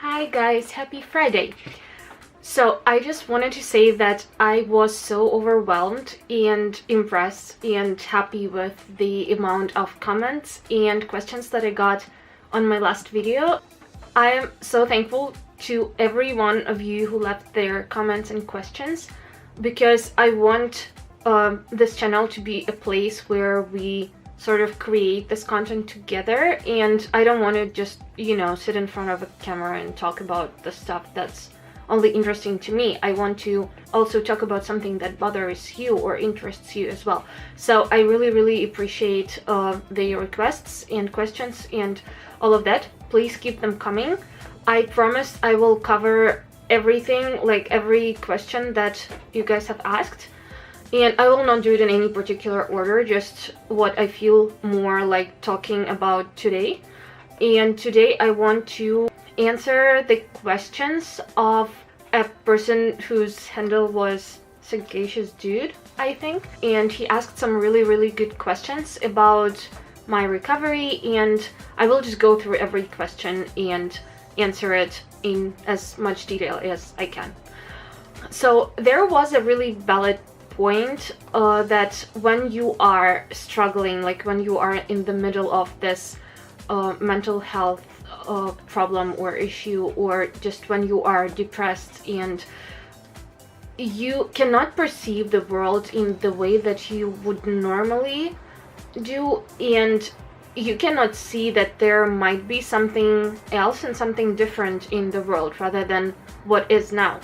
Hi guys, happy Friday. So I just wanted to say that I was so overwhelmed and impressed and happy with the amount of comments and questions that I got on my last video. I am so thankful to every one of you who left their comments and questions, because I want this channel to be a place where we sort of create this content together, and I don't want to just, sit in front of a camera and talk about the stuff that's only interesting to me. I want to also talk about something that bothers you or interests you as well. So I really appreciate the requests and questions and all of that. Please keep them coming. I promise I will cover everything, like every question that you guys have asked. And I will not do it in any particular order, just what I feel more like talking about today. And today I want to answer the questions of a person whose handle was Sagacious Dude, I think. And he asked some really good questions about my recovery, and I will just go through every question and answer it in as much detail as I can. So there was a really valid point that when you are struggling, like when you are in the middle of this mental health problem or issue, or just when you are depressed and you cannot perceive the world in the way that you would normally do, and you cannot see that there might be something else and something different in the world rather than what is now.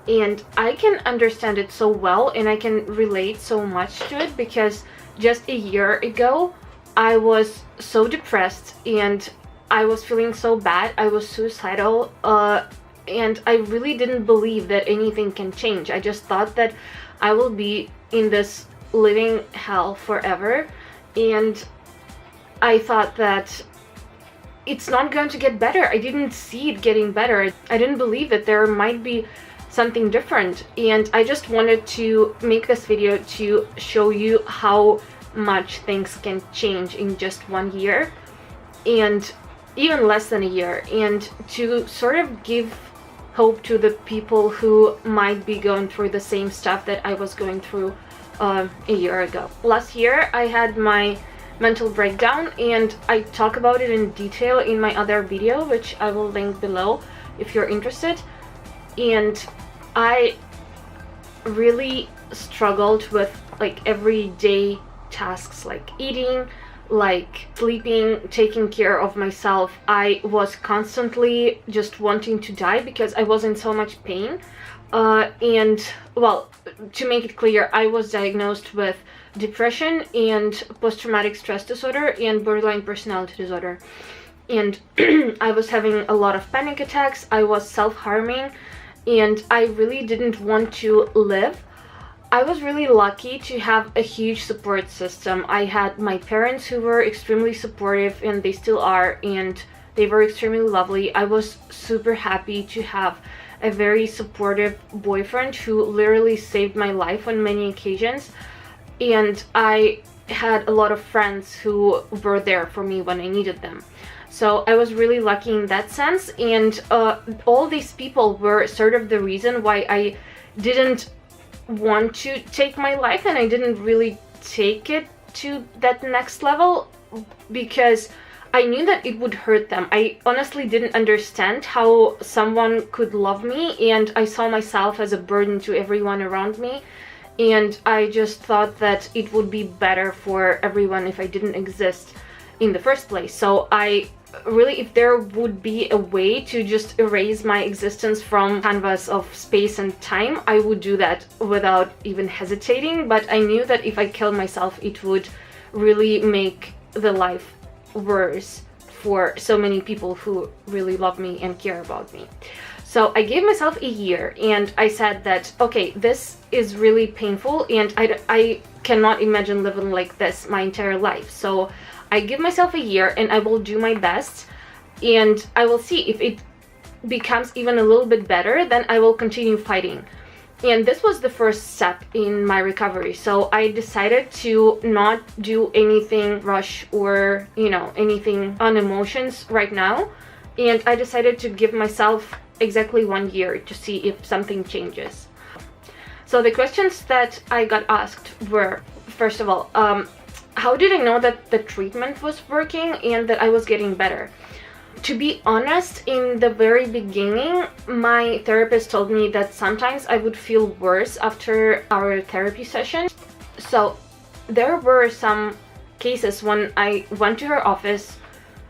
And I can understand it so well, and I can relate so much to it, because just a year ago I was so depressed and I was feeling so bad. I was suicidal, and I really didn't believe that anything can change. I just thought that I will be in this living hell forever, and I thought that it's not going to get better. I didn't see it getting better. I didn't believe that there might be something different, and I just wanted to make this video to show you how much things can change in just 1 year, and even less than a year, and to sort of give hope to the people who might be going through the same stuff that I was going through a year ago. Last year I had my mental breakdown, and I talk about it in detail in my other video, which I will link below if you're interested. And I really struggled with like everyday tasks, like eating, like sleeping, taking care of myself. I was constantly just wanting to die because I was in so much pain. And well, to make it clear, I was diagnosed with depression and post-traumatic stress disorder and borderline personality disorder. And I was having a lot of panic attacks. I was self-harming, and I really didn't want to live. I was really lucky to have a huge support system. I had my parents who were extremely supportive, and they still are, and they were extremely lovely. I was super happy to have a very supportive boyfriend who literally saved my life on many occasions, and I had a lot of friends who were there for me when I needed them. So I was really lucky in that sense, and all these people were sort of the reason why I didn't want to take my life, and I didn't really take it to that next level, because I knew that it would hurt them. I honestly didn't understand how someone could love me, and I saw myself as a burden to everyone around me, and I just thought that it would be better for everyone if I didn't exist in the first place. So I really, if there would be a way to just erase my existence from canvas of space and time, I would do that without even hesitating. But I knew that if I killed myself, it would really make the life worse for so many people who really love me and care about me. So I gave myself a year, and I said that, okay, this is really painful, and I cannot imagine living like this my entire life. So I give myself a year, and I will do my best, and I will see if it becomes even a little bit better, then I will continue fighting. And this was the first step in my recovery. So I decided to not do anything rush or, anything on emotions right now. and I decided to give myself exactly 1 year to see if something changes. So the questions that I got asked were, first of all, how did I know that the treatment was working and that I was getting better? To be honest, in the very beginning, my therapist told me that sometimes I would feel worse after our therapy session. So there were some cases when I went to her office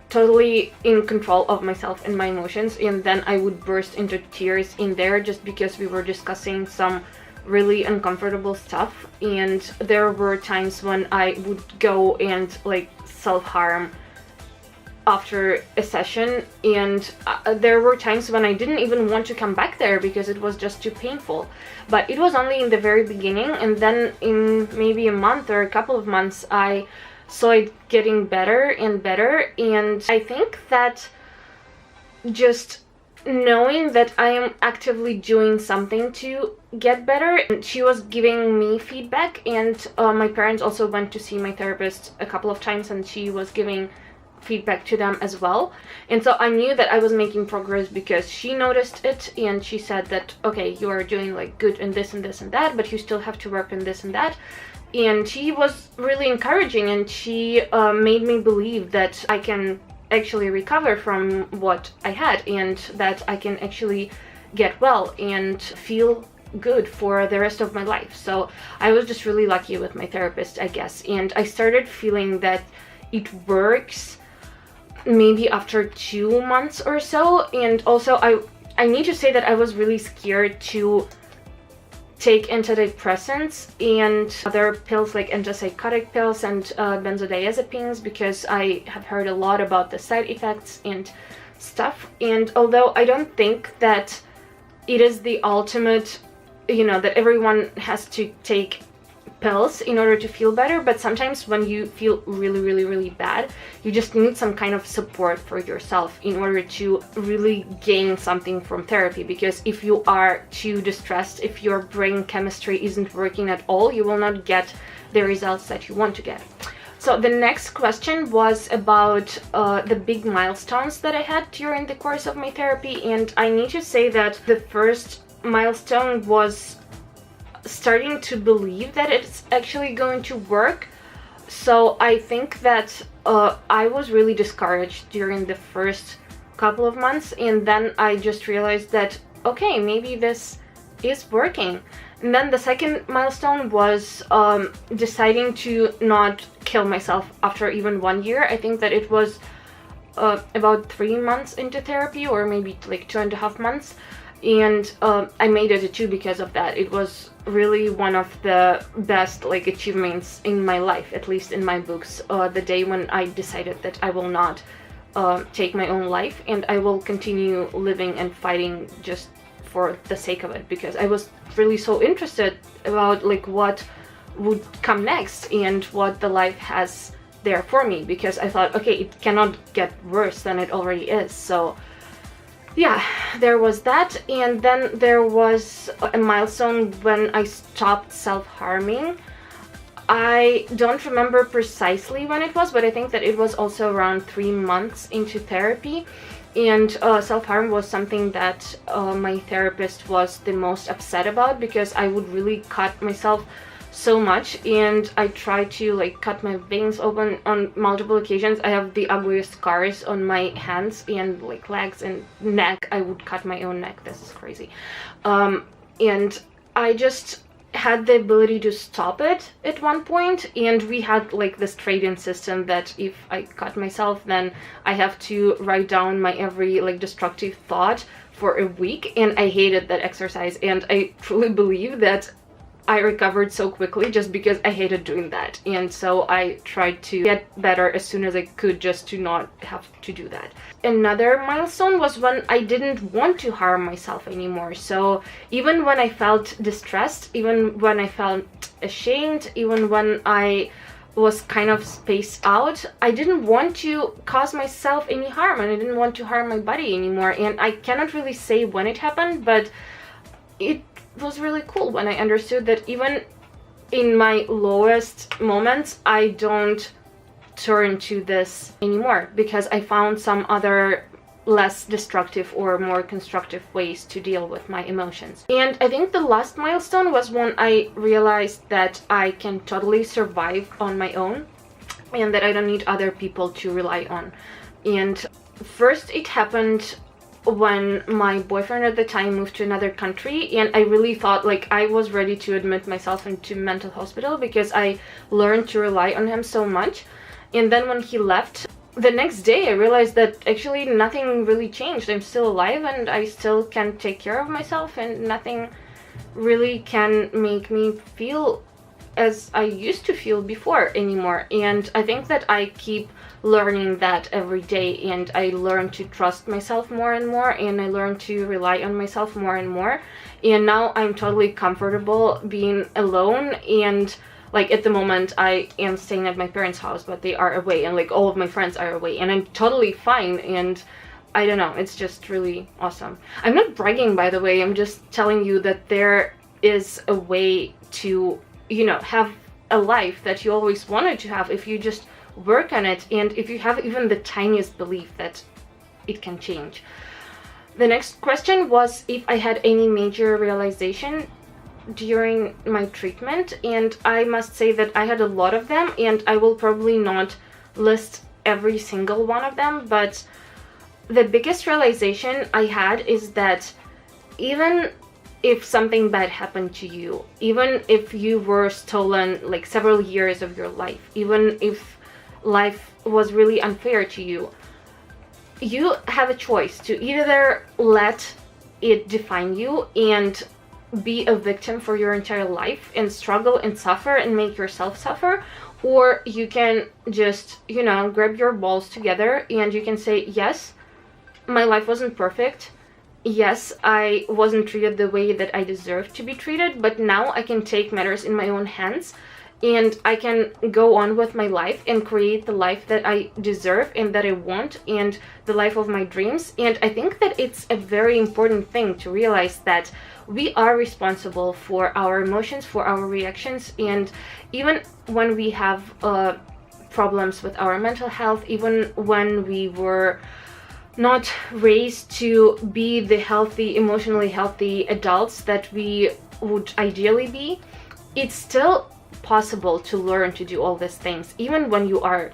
totally in control of myself and my emotions, and then I would burst into tears in there just because we were discussing some really uncomfortable stuff. And there were times when I would go and like self-harm after a session, and there were times when I didn't even want to come back there because it was just too painful. But it was only in the very beginning, and then in maybe a month or a couple of months I saw it getting better and better. And I think that just knowing that I am actively doing something to get better, and she was giving me feedback, and my parents also went to see my therapist a couple of times and she was giving feedback to them as well. And so I knew that I was making progress because she noticed it, and she said that, okay, you are doing like good in this and this and that, but you still have to work in this and that. And she was really encouraging, and she made me believe that I can actually recover from what I had, and that I can actually get well and feel good for the rest of my life. So I was just really lucky with my therapist, I guess. And I started feeling that it works maybe after 2 months or so. And also I need to say that I was really scared to take antidepressants and other pills like antipsychotic pills and benzodiazepines, because I have heard a lot about the side effects and stuff. And although I don't think that it is the ultimate, that everyone has to take pills in order to feel better, but sometimes when you feel really, really, really bad, you just need some kind of support for yourself in order to really gain something from therapy. Because if you are too distressed, if your brain chemistry isn't working at all, you will not get the results that you want to get. So the next question was about the big milestones that I had during the course of my therapy, and I need to say that the first milestone was starting to believe that it's actually going to work. So I think that I was really discouraged during the first couple of months, and then I just realized that, okay, maybe this is working. And then the second milestone was deciding to not kill myself after even 1 year. I think that it was about 3 months into therapy, or maybe like 2.5 months. And I made it a 2 because of that. It was really one of the best achievements in my life, at least in my books. The day when I decided that I will not take my own life, and I will continue living and fighting just for the sake of it, because I was really so interested about what would come next and what the life has there for me, because I thought, okay, it cannot get worse than it already is. So yeah, there was that. And then there was a milestone when I stopped self-harming. I don't remember precisely when it was, but I think that it was also around 3 months into therapy. And self-harm was something that my therapist was the most upset about, because I would really cut myself so much, and I tried to cut my veins open on multiple occasions. I have the ugliest scars on my hands and legs and neck. I would cut my own neck. This is crazy. And I just had the ability to stop it at one point, and we had this trade-in system that if I cut myself, then I have to write down my every destructive thought for a week. And I hated that exercise, and I truly believe that I recovered so quickly just because I hated doing that. And so I tried to get better as soon as I could, just to not have to do that. Another milestone was when I didn't want to harm myself anymore. So even when I felt distressed, even when I felt ashamed, even when I was kind of spaced out, I didn't want to cause myself any harm, and I didn't want to harm my body anymore. And I cannot really say when it happened, but it was really cool when I understood that even in my lowest moments, I don't turn to this anymore, because I found some other less destructive or more constructive ways to deal with my emotions. And I think the last milestone was when I realized that I can totally survive on my own and that I don't need other people to rely on. And first it happened when my boyfriend at the time moved to another country, and I really thought like I was ready to admit myself into mental hospital because I learned to rely on him so much. And then when he left, the next day I realized that actually nothing really changed. I'm still alive and I still can take care of myself, and nothing really can make me feel as I used to feel before anymore. And I think that I keep learning that every day, and I learn to trust myself more and more, and I learn to rely on myself more and more. And now I'm totally comfortable being alone, and like at the moment I am staying at my parents' house, but they are away, and like all of my friends are away, and I'm totally fine. And I don't know, it's just really awesome. I'm not bragging, by the way, I'm just telling you that there is a way to, you know, have a life that you always wanted to have if you just work on it, and if you have even the tiniest belief that it can change. The next question was if I had any major realization during my treatment, and I must say that I had a lot of them, and I will probably not list every single one of them, but the biggest realization I had is that even if something bad happened to you, even if you were stolen like several years of your life, even if life was really unfair to you, you have a choice to either let it define you and be a victim for your entire life and struggle and suffer and make yourself suffer, or you can just, you know, grab your balls together and you can say, yes, my life wasn't perfect. Yes, I wasn't treated the way that I deserved to be treated, but now I can take matters in my own hands, and I can go on with my life and create the life that I deserve and that I want, and the life of my dreams. And I think that it's a very important thing to realize that we are responsible for our emotions, for our reactions, and even when we have problems with our mental health, even when we were not raised to be the healthy, emotionally healthy adults that we would ideally be, it's still possible to learn to do all these things. Even when you are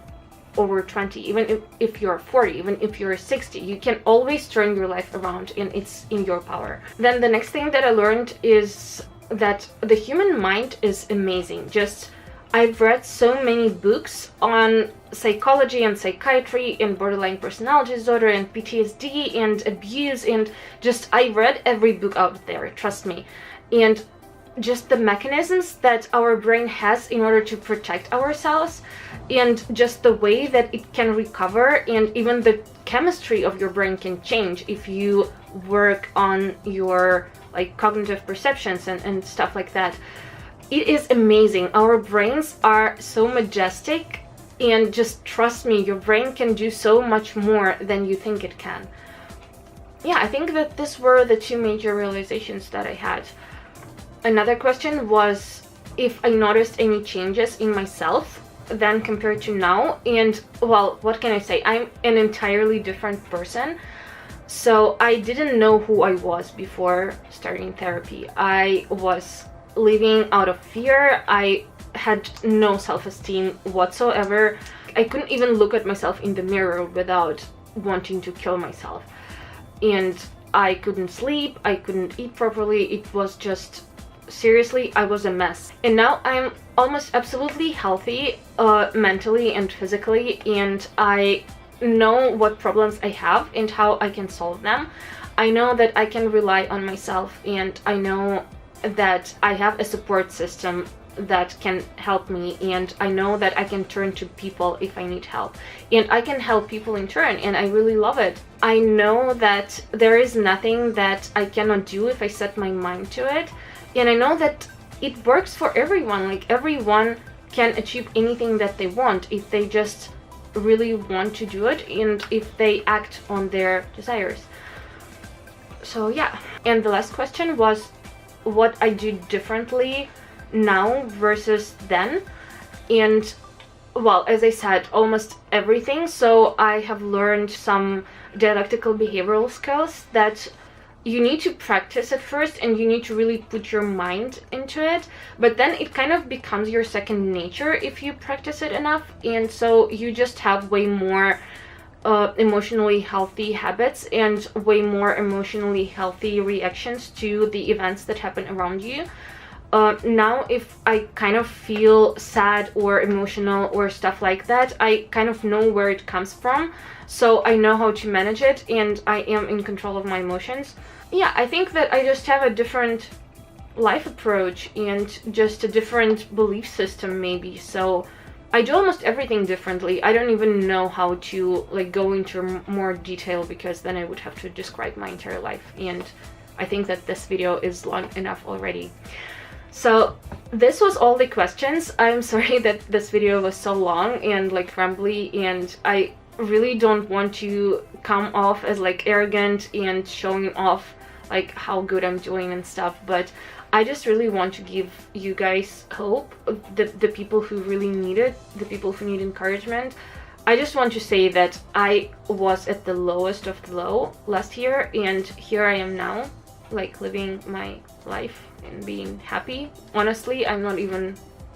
over 20, even if you're 40, even if you're 60, you can always turn your life around, and it's in your power. Then the next thing that I learned is that the human mind is amazing. I've read so many books on psychology and psychiatry and borderline personality disorder and PTSD and abuse, and I read every book out there, trust me. And just the mechanisms that our brain has in order to protect ourselves, and just the way that it can recover, and even the chemistry of your brain can change if you work on your like cognitive perceptions and stuff like that. It is amazing. Our brains are so majestic, and just trust me, your brain can do so much more than you think it can. Yeah, I think that these were the two major realizations that I had. Another question was if I noticed any changes in myself then compared to now. And well, what can I say? I'm an entirely different person. So I didn't know who I was before starting therapy. I was living out of fear. I had no self-esteem whatsoever. I couldn't even look at myself in the mirror without wanting to kill myself. And I couldn't sleep, I couldn't eat properly. It was just, seriously, I was a mess. And now I'm almost absolutely healthy, mentally and physically, and I know what problems I have and how I can solve them. I know that I can rely on myself, and I know that I have a support system that can help me, and I know that I can turn to people if I need help, and I can help people in turn, and I really love it. I know that there is nothing that I cannot do if I set my mind to it, and I know that it works for everyone. Like, everyone can achieve anything that they want if they just really want to do it and if they act on their desires. So yeah. And the last question was what I do differently now versus then. And well, as I said, almost everything. So I have learned some dialectical behavioral skills that you need to practice at first, and you need to really put your mind into it, but then it kind of becomes your second nature if you practice it enough. And so you just have way more emotionally healthy habits and way more emotionally healthy reactions to the events that happen around you. Now if I kind of feel sad or emotional or stuff like that, I kind of know where it comes from, so I know how to manage it, and I am in control of my emotions. Yeah, I think that I just have a different life approach and just a different belief system maybe, so I do almost everything differently. I don't even know how to like go into more detail, because then I would have to describe my entire life, and I think that this video is long enough already. So this was all the questions. I'm sorry that this video was so long and like rambly, and I really don't want to come off as like arrogant and showing off like how good I'm doing and stuff, but I just really want to give you guys hope, the people who really need it, the people who need encouragement. I just want to say that I was at the lowest of the low last year, and here I am now, like living my life and being happy. Honestly, I'm not even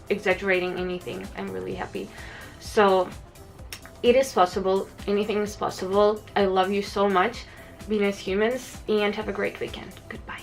exaggerating anything. I'm really happy. So it is possible. Anything is possible. I love you so much. Be nice humans, and have a great weekend. Goodbye.